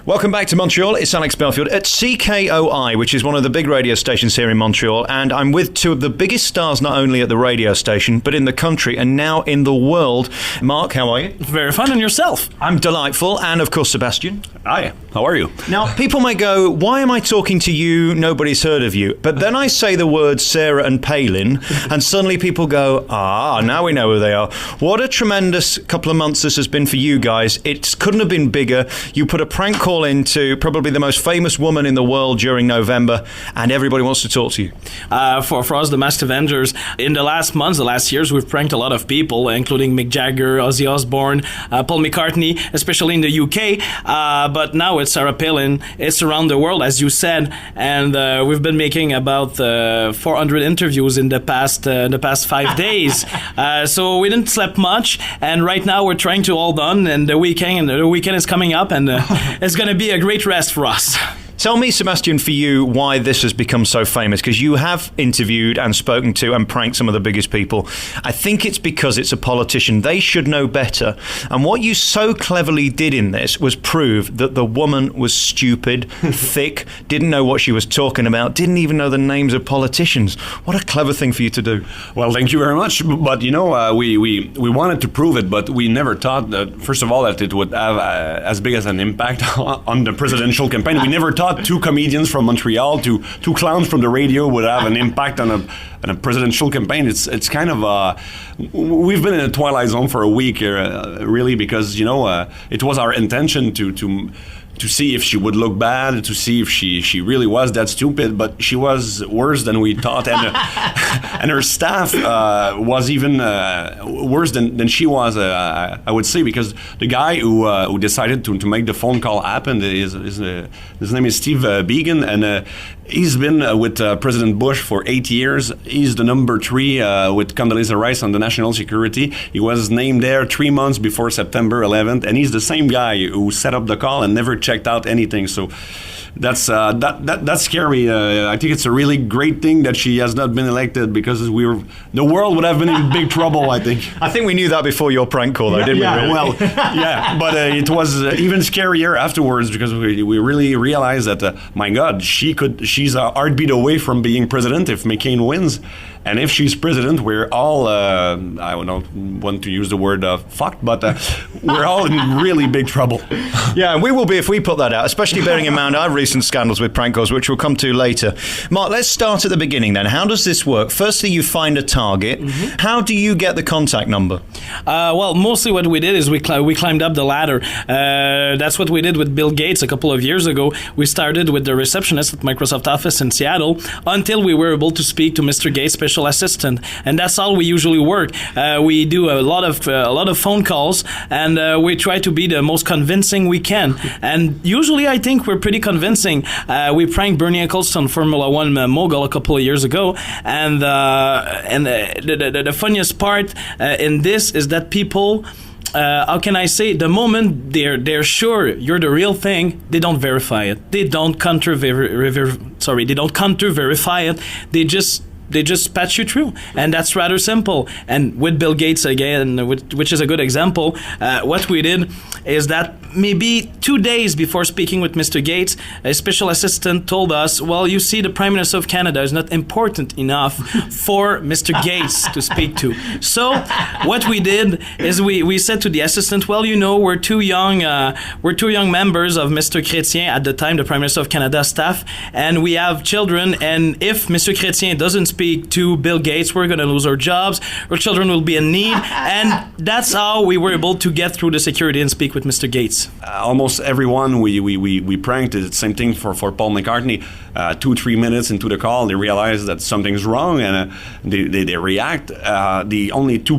Welcome back to Montreal. It's Alex Belfield at CKOI, which is one of the big radio stations here in Montreal. And I'm with two of the biggest stars, not only at the radio station, but in the country and now in the world. Mark, how are you? Very fun. And yourself? I'm delightful. And of course, Sebastian. Hi, how are you? Now, people may go, why am I talking to you? Nobody's heard of you. But then I say the words Sarah and Palin, and suddenly people go, now we know who they are. What a tremendous couple of months this has been for you guys. It couldn't have been bigger. You put a prank call into probably the most famous woman in the world during November, and everybody wants to talk to you. For us, the Masked Avengers, in the last months, the last years, we've pranked a lot of people, including Mick Jagger, Ozzy Osbourne, Paul McCartney, especially in the UK. But now it's Sarah Palin. It's around the world, as you said, and we've been making about 400 interviews in the past 5 days. So we didn't sleep much, and right now we're trying to hold on. And the weekend is coming up, and it's going to be a great rest for us. Tell me, Sebastian, for you, why this has become so famous, because you have interviewed and spoken to and pranked some of the biggest people. I think it's because it's a politician. They should know better. And what you so cleverly did in this was prove that the woman was stupid, thick, didn't know what she was talking about, didn't even know the names of politicians. What a clever thing for you to do. Well, thank you very much. But, we wanted to prove it, but we never thought that, first of all, that it would have as big as an impact on the presidential campaign. We never thought two comedians from Montreal, two clowns from the radio would have an impact on a presidential campaign. It's kind of we've been in a twilight zone for a week here, really, because it was our intention to see if she would look bad, to see if she really was that stupid, but she was worse than we thought, and her staff was even worse than she was, I would say, because the guy who decided to make the phone call happen, his name is Steve Began, and he's been with President Bush for 8 years. He's the number 3 with Condoleezza Rice on the national security. He was named there 3 months before September 11th, and he's the same guy who set up the call and never checked out anything. So that's scary. I think it's a really great thing that she has not been elected, because the world would have been in big trouble, I think. I think we knew that before your prank call, though, didn't we? Really? Well, yeah, but it was even scarier afterwards, because we really realized that, my God, she's a heartbeat away from being president if McCain wins. And if she's president, we're all, I don't want to use the word fucked, but we're all in really big trouble. Yeah, and we will be if we put that out, especially bearing in mind our recent scandals with prank calls, which we'll come to later. Mark, let's start at the beginning then. How does this work? Firstly, you find a target. Mm-hmm. How do you get the contact number? Well, mostly what we did is we climbed up the ladder. That's what we did with Bill Gates a couple of years ago. We started with the receptionist at Microsoft office in Seattle until we were able to speak to Mr. Gates' special assistant, and that's all we usually work. We do a lot of phone calls, and we try to be the most convincing we can. And usually, I think we're pretty convincing. We pranked Bernie Ecclestone, Formula One mogul, a couple of years ago, and the funniest part in this is that people. How can I say? The moment they're sure you're the real thing, they don't verify it. They don't They don't counter-verify it. They just patch you through, and that's rather simple. And with Bill Gates again, which is a good example, what we did is that maybe 2 days before speaking with Mr. Gates, a special assistant told us, well, you see, the Prime Minister of Canada is not important enough for Mr. Gates to speak to. So what we did is we said to the assistant, well, we're two young members of Mr. Chrétien, at the time the Prime Minister of Canada staff, and we have children, and if Mr. Chrétien doesn't speak to Bill Gates, we're going to lose our jobs, our children will be in need, and that's how we were able to get through the security and speak with Mr. Gates. Almost everyone we pranked, it's the same thing for Paul McCartney. 2-3 minutes into the call, they realize that something's wrong, and they react. The only two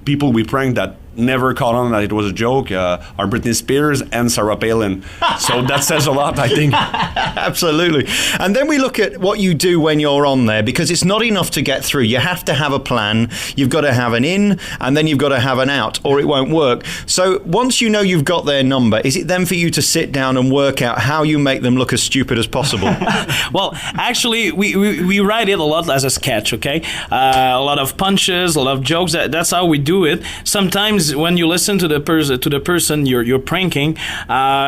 people we pranked that never caught on that it was a joke are Britney Spears and Sarah Palin. So that says a lot, I think. Absolutely. And then we look at what you do when you're on there, because it's not enough to get through. You have to have a plan. You've got to have an in, and then you've got to have an out, or it won't work. So once you know you've got their number, is it then for you to sit down and work out how you make them look as stupid as possible? Well, actually, we write it a lot as a sketch, okay? A lot of punches, a lot of jokes. That's how we do it. Sometimes is when you listen to the person you're pranking,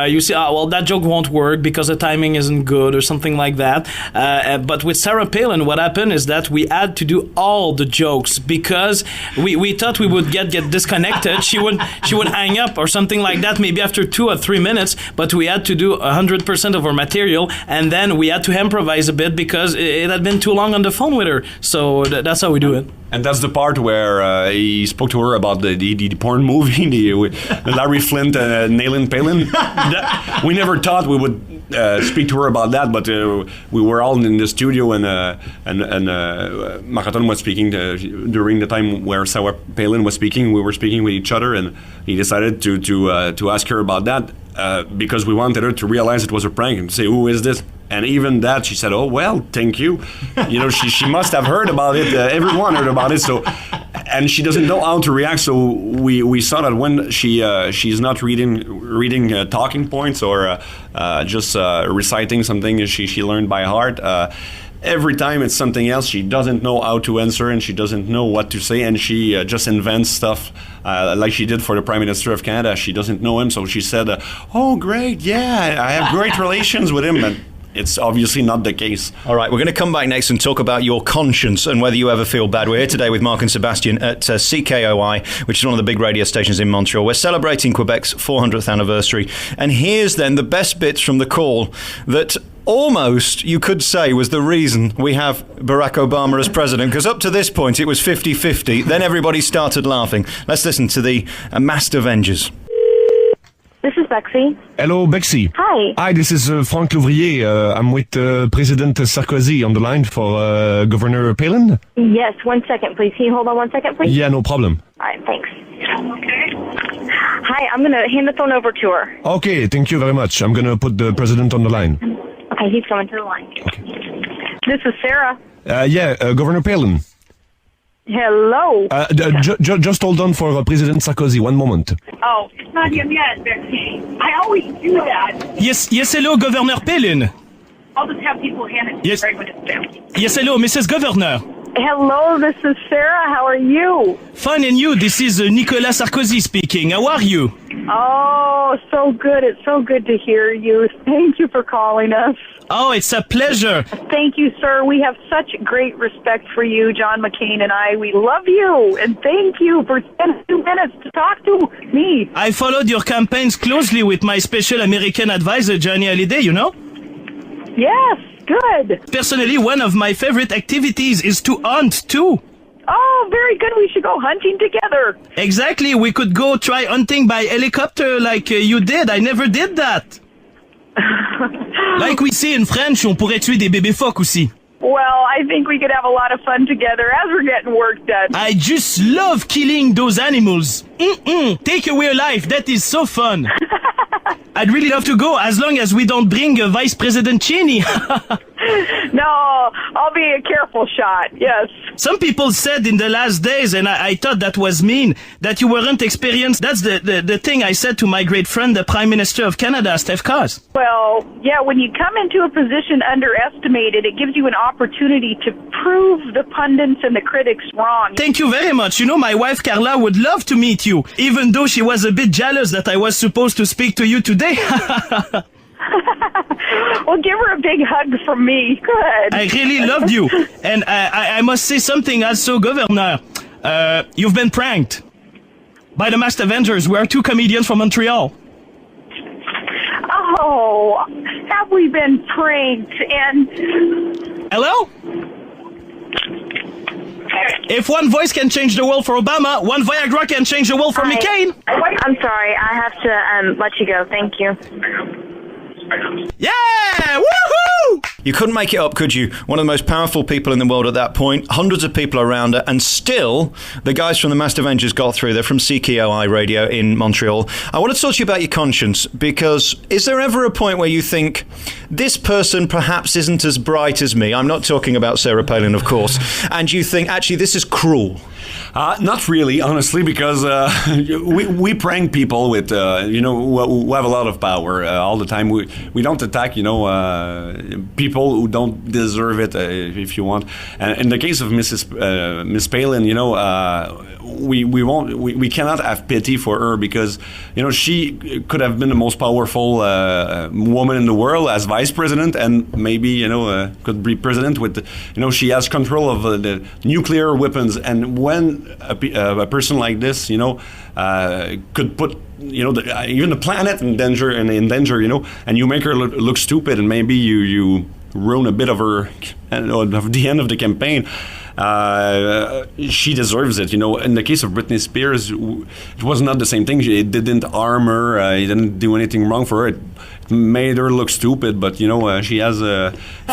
you see, well, that joke won't work because the timing isn't good or something like that. But with Sarah Palin, what happened is that we had to do all the jokes because we thought we would get disconnected. She would hang up or something like that, maybe after 2 or 3 minutes. But we had to do 100% of our material, and then we had to improvise a bit because it had been too long on the phone with her. So that's how we do it. And that's the part where he spoke to her about the porn movie, the Larry Flint nailing Palin. We never thought we would speak to her about that, but we were all in the studio, and Marathon was speaking during the time where Sarah Palin was speaking. We were speaking with each other, and he decided to ask her about that because we wanted her to realize it was a prank and say, "Who is this?" And even that, she said, "Oh well, thank you." You know, she must have heard about it. Everyone heard about it. So, and she doesn't know how to react. So we saw that when she's not reading talking points or just reciting something she learned by heart. Every time it's something else, she doesn't know how to answer and she doesn't know what to say, and she just invents stuff like she did for the Prime Minister of Canada. She doesn't know him, so she said, "Oh, great, yeah, I have great relations with him." And it's obviously not the case. All right, we're going to come back next and talk about your conscience and whether you ever feel bad. We're here today with Mark and Sebastian at CKOI, which is one of the big radio stations in Montreal. We're celebrating Quebec's 400th anniversary. And here's then the best bits from the call that almost, you could say, was the reason we have Barack Obama as president, because up to this point it was 50-50. Then everybody started laughing. Let's listen to the Masked Avengers. This is Bexy. Hello, Bexy. Hi. Hi, this is Frank Louvrier. I'm with President Sarkozy on the line for Governor Palin. Yes, 1 second, please. Can you hold on 1 second, please? Yeah, no problem. All right, thanks. Hi, I'm going to hand the phone over to her. Okay, thank you very much. I'm going to put the president on the line. Okay, he's coming to the line. Okay. This is Sarah. Governor Palin. Hello. Just hold on for President Sarkozy. 1 moment. Oh, it's not him yet, Bexy. I always do that. Yes, hello, Governor Palin. I'll just have people hand it to Yes. Greg when it's down. Yes, hello, Mrs. Governor. Hello, this is Sarah. How are you? Fine, and you? This is Nicolas Sarkozy speaking. How are you? Oh, so good. It's so good to hear you. Thank you for calling us. Oh, it's a pleasure. Thank you, sir. We have such great respect for you, John McCain and I. We love you, and thank you for spending 2 minutes to talk to me. I followed your campaigns closely with my special American advisor, Johnny Hallyday, you know? Yes, good. Personally, one of my favorite activities is to hunt, too. Oh, very good. We should go hunting together. Exactly. We could go try hunting by helicopter like you did. I never did that. Like we say in French, on pourrait tuer des bébés phoques aussi. Well, I think we could have a lot of fun together as we're getting work done. I just love killing those animals. Take away a life. That is so fun. I'd really love to go as long as we don't bring Vice President Cheney. No, I'll be a careful shot, yes. Some people said in the last days, and I thought that was mean, that you weren't experienced. That's the thing I said to my great friend, the Prime Minister of Canada, Steph Cars. Well, yeah, when you come into a position underestimated, it gives you an opportunity to prove the pundits and the critics wrong. Thank you very much. You know, my wife Carla would love to meet you, even though she was a bit jealous that I was supposed to speak to you today. Well, give her a big hug from me. Good. I really loved you. And I must say something also, Governor. You've been pranked by the Masked Avengers. We are 2 comedians from Montreal. Oh, have we been pranked? And Hello? If one voice can change the world for Obama, one Viagra can change the world for McCain. I'm sorry. I have to let you go. Thank you. Yeah! Woohoo! You couldn't make it up, could you? One of the most powerful people in the world at that point, hundreds of people around her, and still the guys from the Masked Avengers got through. They're from CKOI radio in Montreal. I want to talk to you about your conscience, because is there ever a point where you think, this person perhaps isn't as bright as me? I'm not talking about Sarah Palin, of course. And you think, actually, this is cruel. Not really, honestly, because we prank people with who have a lot of power all the time. We don't attack people who don't deserve it, if you want. And in the case of Miss Palin, we cannot have pity for her because she could have been the most powerful woman in the world as vice president, and maybe could be president with she has control of the nuclear weapons. And when a person like this could put even the planet in danger, and you make her look stupid, and maybe you ruin a bit of her of the end of the campaign. She deserves it. In the case of Britney Spears, it was not the same thing. It didn't harm her. It didn't do anything wrong for her. It made her look stupid, but she has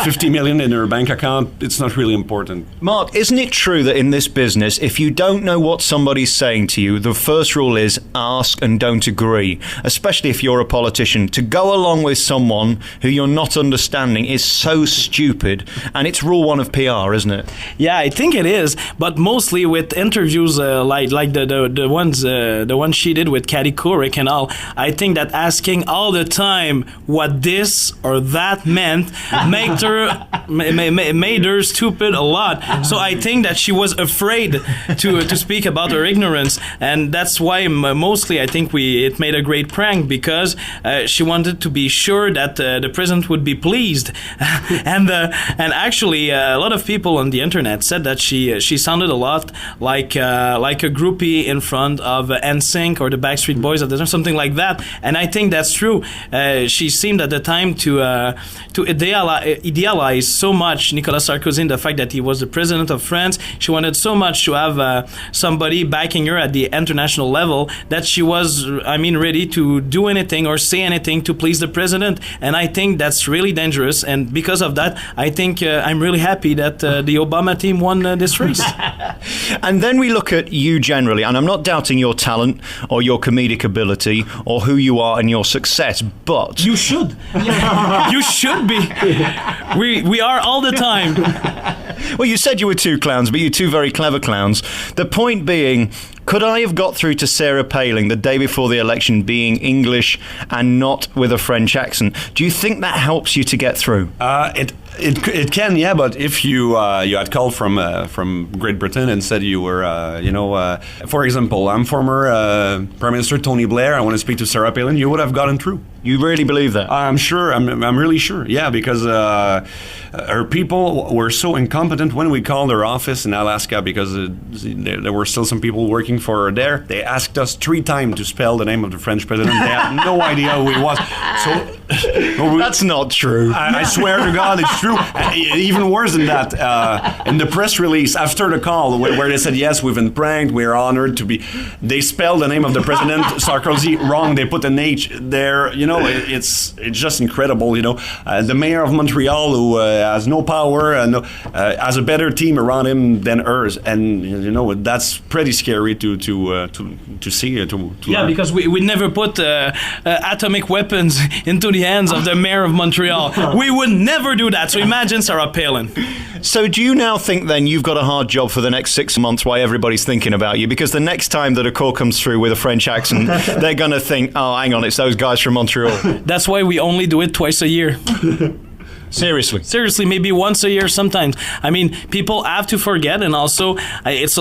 50 million in her bank account. It's not really important. Mark, isn't it true that in this business, if you don't know what somebody's saying to you, the first rule is ask and don't agree, especially if you're a politician. To go along with someone who you're not understanding is so stupid, and it's rule one of PR, isn't it? Yeah, I think it is, but mostly with interviews like the ones she did with Katie Couric and all, I think that asking all the time what this or that meant made her stupid a lot. So I think that she was afraid to speak about her ignorance, and that's why mostly I think it made a great prank, because she wanted to be sure that the president would be pleased. and actually a lot of people on the internet said that she sounded a lot like a groupie in front of NSYNC or the Backstreet Boys or something like that, and I think that's true. She seemed at the time to idealize so much Nicolas Sarkozy and the fact that he was the president of France. She wanted so much to have somebody backing her at the international level that she was, ready to do anything or say anything to please the president. And I think that's really dangerous. And because of that, I think I'm really happy that the Obama team won this race. And then we look at you generally, and I'm not doubting your talent or your comedic ability or who you are and your success, but you should. You should be. We are all the time. Well, you said you were two clowns, but you're two very clever clowns. The point being, could I have got through to Sarah Palin the day before the election being English and not with a French accent? Do you think that helps you to get through? It can, yeah, but if you had called from Great Britain and said you were, for example, I'm former Prime Minister Tony Blair, I want to speak to Sarah Palin, you would have gotten through. You really believe that? I'm sure. I'm really sure. Yeah, because her people were so incompetent when we called her office in Alaska, because there were still some people working for her there. They asked us 3 times to spell the name of the French president. They had no idea who he was. So that's not true. I swear to God, it's true. Even worse than that, in the press release after the call, where they said, yes, we've been pranked, we're honored to be, they spelled the name of the president, Sarkozy, wrong. They put an H there. It's just incredible. The mayor of Montreal, who has no power and has a better team around him than hers, and that's pretty scary to see. To learn. Because we never put atomic weapons into the hands of the mayor of Montreal. We would never do that. So imagine Sarah Palin. So do you now think then you've got a hard job for the next 6 months while everybody's thinking about you? Because the next time that a call comes through with a French accent, they're going to think, oh, hang on, it's those guys from Montreal. That's why we only do it twice a year. Seriously, maybe once a year sometimes. People have to forget, and also it's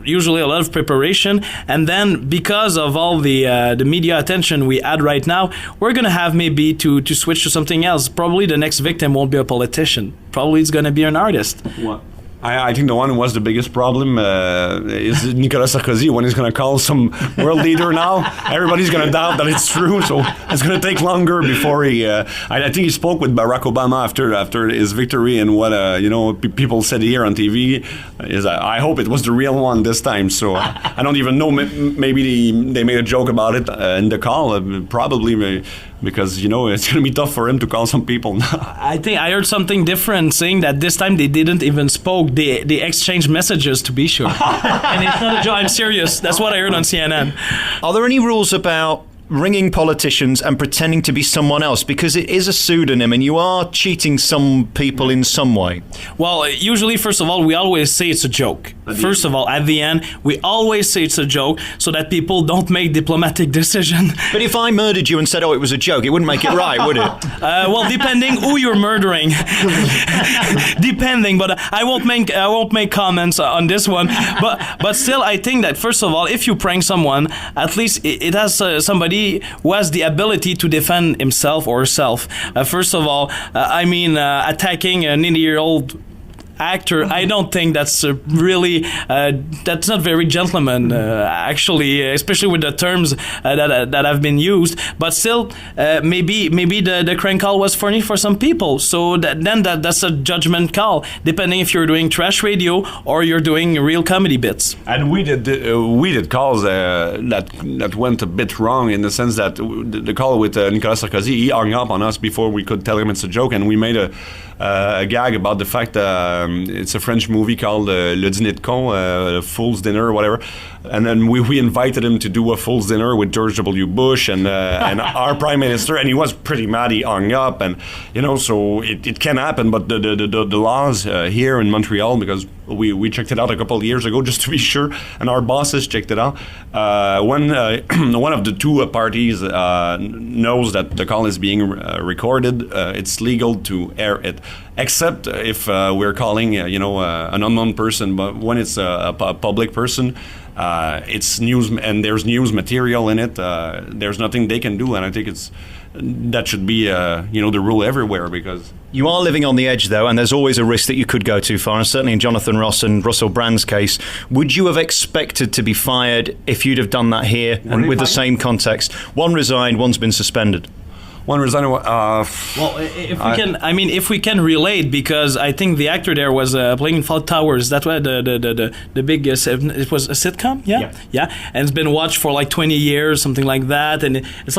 usually a lot of preparation, and then because of all the media attention we add right now, we're gonna have maybe to switch to something else. Probably the next victim won't be a politician. Probably it's gonna be an artist. What? I think the one who was the biggest problem is Nicolas Sarkozy. When he's going to call some world leader now, everybody's going to doubt that it's true. So it's going to take longer before he. I think he spoke with Barack Obama after his victory, and what people said here on TV is I hope it was the real one this time. So I don't even know. Maybe they made a joke about it in the call. Probably. Because, it's going to be tough for him to call some people now. I think I heard something different, saying that this time they didn't even spoke. They exchanged messages, to be sure. And it's not a joke. I'm serious. That's what I heard on CNN. Are there any rules about ringing politicians and pretending to be someone else? Because it is a pseudonym and you are cheating some people in some way. Well, usually, first of all, we always say it's a joke. First of all, at the end, we always say it's a joke so that people don't make diplomatic decisions. But if I murdered you and said, oh, it was a joke, it wouldn't make it right, would it? Well, depending who you're murdering. Depending, but I won't make comments on this one. But still, I think that, first of all, if you prank someone, at least it has somebody who has the ability to defend himself or herself. First of all, attacking an 80-year-old actor, I don't think that's really that's not very gentleman actually, especially with the terms that have been used. But still, maybe the crank call was funny for some people, so that's a judgment call, depending if you're doing trash radio or you're doing real comedy bits. And we did calls that went a bit wrong, in the sense that the call with Nicolas Sarkozy, he hung up on us before we could tell him it's a joke, and we made a gag about the fact it's a French movie called Le Dîner de Con, Fool's Dinner or whatever, and then we invited him to do a Fool's Dinner with George W. Bush and our Prime Minister, and he was pretty mad. He hung up, and so it can happen, but the laws here in Montreal, because we checked it out a couple of years ago just to be sure, and our bosses checked it out. When one of the two parties knows that the call is being recorded, it's legal to air it, except if we're calling an unknown person. But when it's a public person, it's news, and there's news material in it. There's nothing they can do, and I think that should be the rule everywhere, because you are living on the edge, though, and there's always a risk that you could go too far. And certainly in Jonathan Ross and Russell Brand's case, would you have expected to be fired if you'd have done that here and with the same context? One resigned, one's been suspended. One resigned. Well, if we can relate, because I think the actor there was playing in Fault Towers. That's why the big it was a sitcom, yeah, and it's been watched for like 20 years, something like that. And it's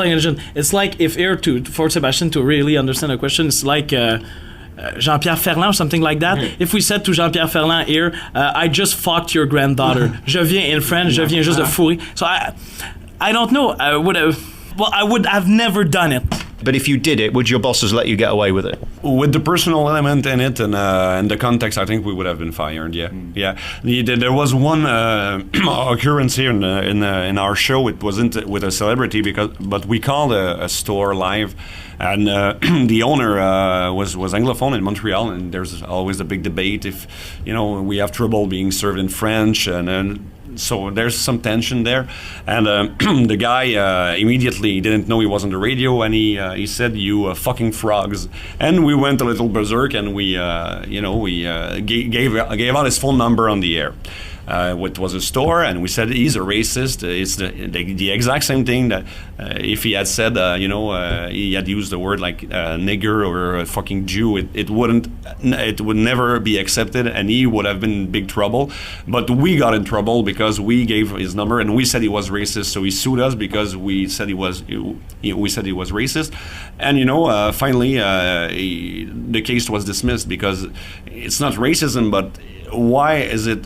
like if for Sebastian to really understand the question, it's like Jean-Pierre Ferland or something like that. Mm-hmm. If we said to Jean-Pierre Ferland here, I just fucked your granddaughter. Je viens in French, je viens juste de fourrer. So I don't know. I would have never done it. But if you did it, would your bosses let you get away with it? With the personal element in it and the context, I think we would have been fired. Yeah, yeah. There was one occurrence here in our show. It wasn't with a celebrity, but we called a store live, and the owner was Anglophone in Montreal, and there's always a big debate if we have trouble being served in French, and so there's some tension there, and the guy immediately didn't know he was on the radio, and he said, "You fucking frogs," and we went a little berserk, and we gave out his phone number on the air. It was a store, and we said he's a racist. It's the exact same thing that if he had said, he had used the word like nigger or a fucking Jew, it would never be accepted, and he would have been in big trouble. But we got in trouble because we gave his number, and we said he was racist, so he sued us because we said he was racist, and finally the case was dismissed because it's not racism, but why is it?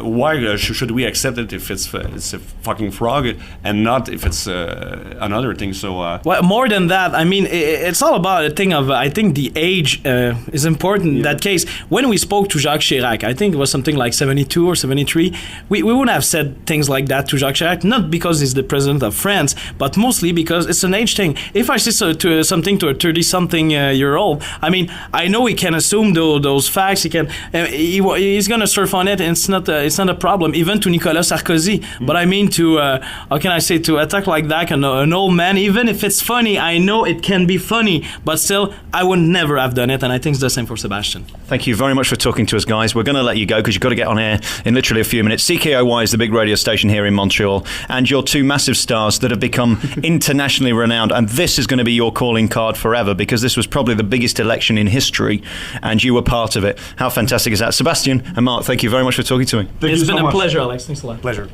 Why should we accept it if it's a fucking frog and not if it's another thing? So well, more than that, I mean, it's all about a thing of I think the age is important in that case. When we spoke to Jacques Chirac, I think it was something like 72 or 73. We wouldn't have said things like that to Jacques Chirac, not because he's the president of France, but mostly because it's an age thing. If I say something to a 30-something year old, I mean, I know he can assume those facts. He can. He's gonna surf on it, and it's not a problem, even to Nicolas Sarkozy. But I mean, to how can I say, to attack like that an old man, even if it's funny, I know it can be funny, but still, I would never have done it, and I think it's the same for Sebastian. Thank you very much for talking to us, guys. We're going to let you go because you've got to get on air in literally a few minutes. CKOI is the big radio station here in Montreal, and you're two massive stars that have become internationally renowned, and this is going to be your calling card forever, because this was probably the biggest election in history, and you were part of it. How fantastic is that? Sebastian and Mark, thank you very much for talking to me. It's been a pleasure, Alex. Thanks a lot. Pleasure.